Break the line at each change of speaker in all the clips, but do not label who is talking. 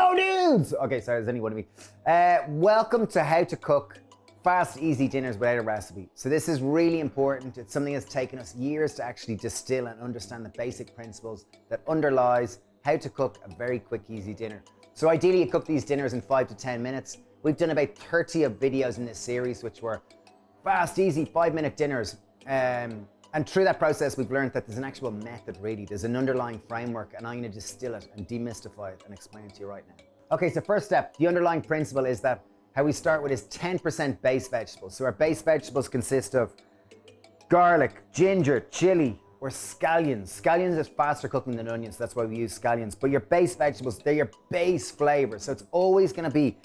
Yo dudes! Okay, sorry, there's only one of me. Welcome to how to cook fast, easy dinners without a recipe. So this is really important. It's something that's taken us years to actually distill and understand the basic principles that underlies how to cook a very quick, easy dinner. So ideally you cook these dinners in 5 to 10 minutes. We've done about 30 of videos in this series, which were fast, easy, 5-minute dinners. And through that process, we've learned that there's an actual method really. There's an underlying framework, and I'm gonna distill it and demystify it and explain it to you right now. Okay, so first step, the underlying principle is that how we start with is 10% base vegetables. So our base vegetables consist of garlic, ginger, chili, or scallions. Scallions is faster cooking than onions, that's why we use scallions. But your base vegetables, they're your base flavor. So it's always gonna be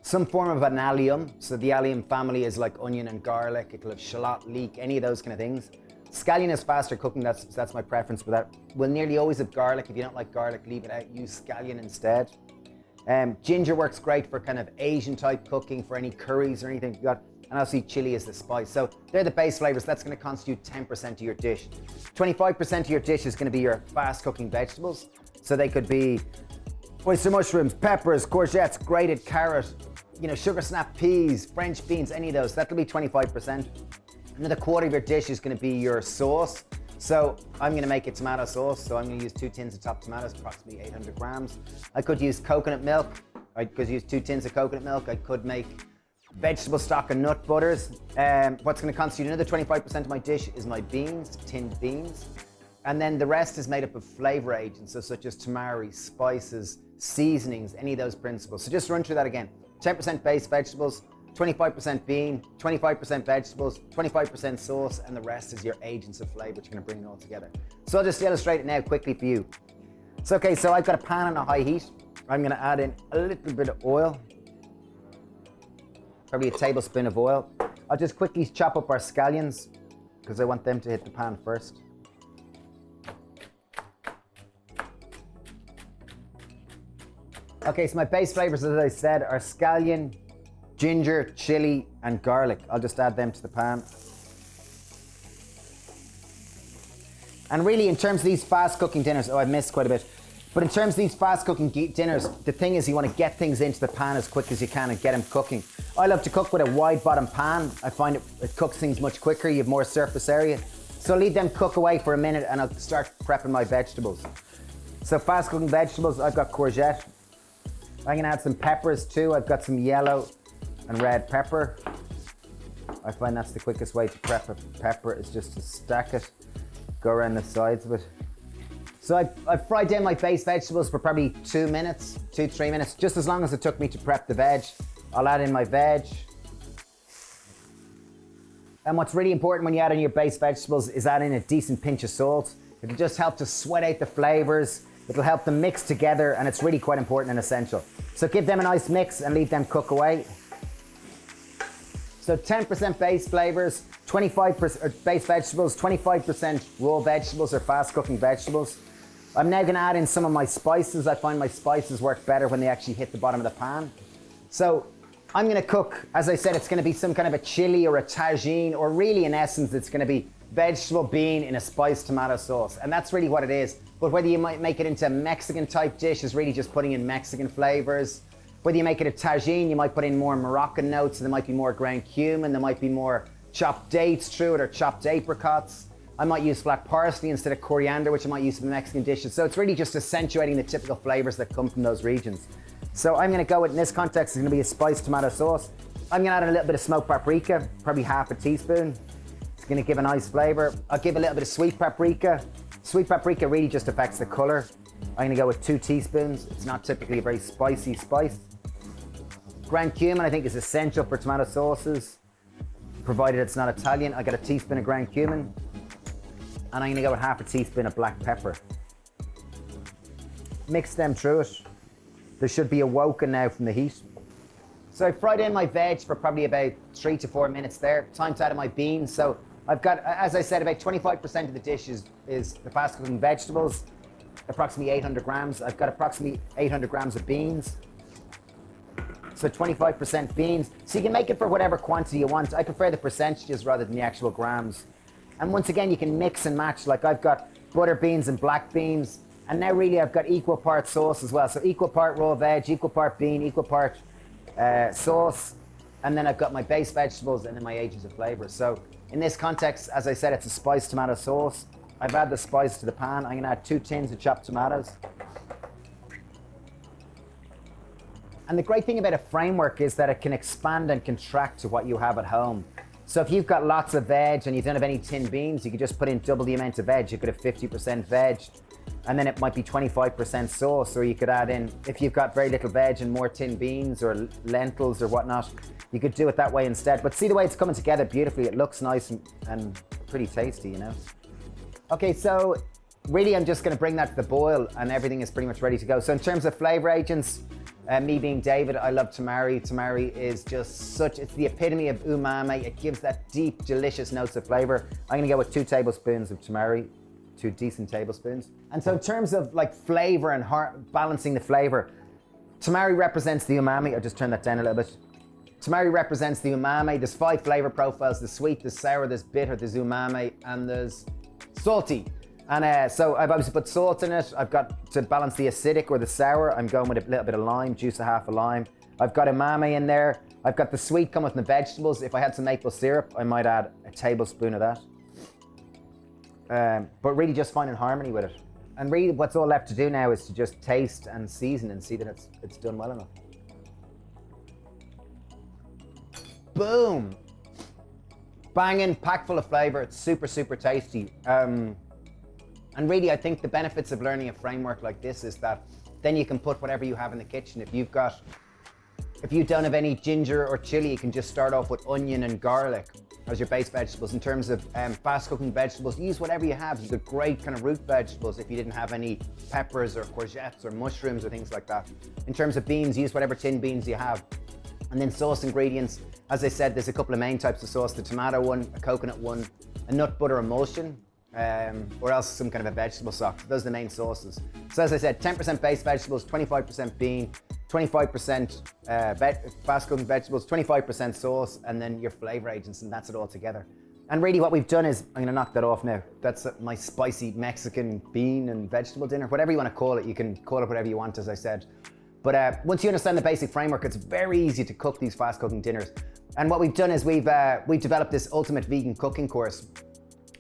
some form of an allium. So the allium family is like onion and garlic. It could have shallot, leek, any of those kind of things. Scallion is faster cooking, that's my preference for that. We'll nearly always have garlic. If you don't like garlic, leave it out, use scallion instead. Ginger works great for kind of Asian type cooking, for any curries or anything you got. And obviously chili is the spice. So they're the base flavors. That's gonna constitute 10% of your dish. 25% of your dish is gonna be your fast cooking vegetables. So they could be oyster mushrooms, peppers, courgettes, grated carrot, sugar snap peas, French beans, any of those. That'll be 25%. Another quarter of your dish is going to be your sauce. So I'm going to make a tomato sauce. So I'm going to use 2 tins of top tomatoes, approximately 800 grams. I could use coconut milk. I could use 2 tins of coconut milk. I could make vegetable stock and nut butters. What's going to constitute another 25% of my dish is my beans, tinned beans. And then the rest is made up of flavor agents, so such as tamari, spices, seasonings, any of those principles. So just run through that again. 10% base vegetables, 25% bean, 25% vegetables, 25% sauce, and the rest is your agents of flavor, which are gonna bring it all together. So I'll just illustrate it now quickly for you. So okay, so I've got a pan on a high heat. I'm gonna add in a little bit of oil, probably a tablespoon of oil. I'll just quickly chop up our scallions because I want them to hit the pan first. Okay, so my base flavors, as I said, are scallion, ginger, chili, and garlic. I'll just add them to the pan. And really, in terms of these fast cooking dinners, I missed quite a bit. But in terms of these fast cooking dinners, the thing is you want to get things into the pan as quick as you can and get them cooking. I love to cook with a wide bottom pan. I find it cooks things much quicker. You have more surface area. So I'll leave them cook away for a minute and I'll start prepping my vegetables. So fast cooking vegetables, I've got courgette. I'm gonna add some peppers too. I've got some yellow and red pepper. I find that's the quickest way to prep a pepper, is just to stack it, go around the sides of it. So I've fried down my base vegetables for probably 2 minutes, 2-3 minutes, just as long as it took me to prep the veg. I'll add in my veg. And what's really important when you add in your base vegetables is add in a decent pinch of salt. It'll just help to sweat out the flavors. It'll help them mix together, and it's really quite important and essential. So give them a nice mix and leave them cook away. So 10% base flavors, 25% base vegetables, 25% raw vegetables or fast cooking vegetables. I'm now gonna add in some of my spices. I find my spices work better when they actually hit the bottom of the pan. So I'm gonna cook, as I said, it's gonna be some kind of a chili or a tagine, or really in essence, it's gonna be vegetable bean in a spiced tomato sauce. And that's really what it is. But whether you might make it into a Mexican type dish is really just putting in Mexican flavors. Whether you make it a tagine, you might put in more Moroccan notes, and there might be more ground cumin, there might be more chopped dates through it, or chopped apricots. I might use black parsley instead of coriander, which I might use for the Mexican dishes. So it's really just accentuating the typical flavors that come from those regions. So I'm gonna go with, in this context, it's gonna be a spiced tomato sauce. I'm gonna add a little bit of smoked paprika, probably half a teaspoon. It's gonna give a nice flavor. I'll give a little bit of sweet paprika. Sweet paprika really just affects the color. I'm gonna go with 2 teaspoons. It's not typically a very spicy spice. Ground cumin, I think, is essential for tomato sauces, provided it's not Italian. I got a teaspoon of ground cumin. And I'm gonna go with half a teaspoon of black pepper. Mix them through it. They should be awoken now from the heat. So I fried in my veg for probably about 3 to 4 minutes there. Time to add in my beans. So I've got, as I said, about 25% of the dish is the fast cooking vegetables, approximately 800 grams. I've got approximately 800 grams of beans. So 25% beans. So you can make it for whatever quantity you want. I prefer the percentages rather than the actual grams. And once again, you can mix and match. Like I've got butter beans and black beans, And now really I've got equal part sauce as well. So equal part raw veg, equal part bean, equal part sauce. And then I've got my base vegetables and then my agents of flavor. So in this context, as I said, it's a spiced tomato sauce. I've added the spice to the pan. I'm gonna add 2 tins of chopped tomatoes. And the great thing about a framework is that it can expand and contract to what you have at home. So if you've got lots of veg and you don't have any tinned beans, you could just put in double the amount of veg. You could have 50% veg, and then it might be 25% sauce. Or you could add in, if you've got very little veg and more tinned beans or lentils or whatnot, you could do it that way instead. But see the way it's coming together beautifully. It looks nice and pretty tasty, you know. Okay, so really I'm just gonna bring that to the boil and everything is pretty much ready to go. So in terms of flavor agents, me being David, I love tamari. Tamari is just it's the epitome of umami. It gives that deep, delicious notes of flavor. I'm gonna go with 2 tablespoons of tamari, 2 decent tablespoons. And so in terms of like flavor and balancing the flavor, tamari represents the umami. I'll just turn that down a little bit. Tamari represents the umami. There's 5 flavor profiles. There's sweet, there's sour, there's bitter, there's umami, and there's salty. And so I've obviously put salt in it. I've got to balance the acidic or the sour. I'm going with a little bit of lime, juice of half a lime. I've got umami in there. I've got the sweet coming from the vegetables. If I had some maple syrup, I might add a tablespoon of that. But really just finding harmony with it. And really what's all left to do now is to just taste and season and see that it's done well enough. Boom. Banging, packed full of flavor. It's super, super tasty. And really, I think the benefits of learning a framework like this is that then you can put whatever you have in the kitchen. If you don't have any ginger or chili, you can just start off with onion and garlic as your base vegetables. In terms of fast cooking vegetables, use whatever you have. You got great kind of root vegetables if you didn't have any peppers or courgettes or mushrooms or things like that. In terms of beans, use whatever tinned beans you have. And then sauce ingredients, as I said, there's a couple of main types of sauce, the tomato one, a coconut one, a nut butter emulsion, or else some kind of a vegetable stock. Those are the main sauces. So as I said, 10% base vegetables, 25% bean, 25% fast cooking vegetables, 25% sauce, and then your flavor agents, and that's it all together. And really what we've done is, I'm gonna knock that off now. That's my spicy Mexican bean and vegetable dinner, whatever you wanna call it. You can call it whatever you want, as I said. But once you understand the basic framework, it's very easy to cook these fast cooking dinners. And what we've done is we've developed this ultimate vegan cooking course.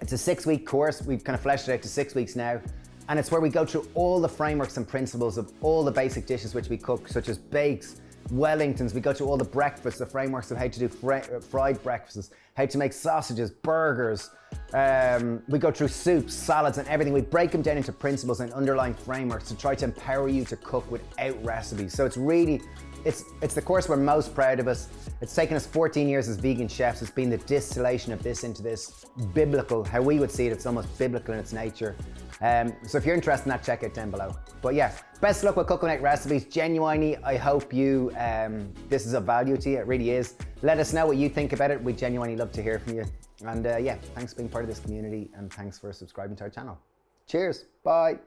It's a 6-week course. We've kind of fleshed it out to 6 weeks now. And it's where we go through all the frameworks and principles of all the basic dishes which we cook, such as bakes, Wellingtons. We go through all the breakfasts, the frameworks of how to do fried breakfasts, how to make sausages, burgers. We go through soups, salads, and everything. We break them down into principles and underlying frameworks to try to empower you to cook without recipes. So it's really, it's the course we're most proud of us. It's taken us 14 years as vegan chefs. It's been the distillation of this into this biblical, how we would see it, it's almost biblical in its nature. So if you're interested in that, check it down below. But yeah, best of luck with cooking out recipes. Genuinely, I hope this is of value to you. It really is. Let us know what you think about it. We genuinely love to hear from you. And yeah, thanks for being part of this community and thanks for subscribing to our channel. Cheers, bye.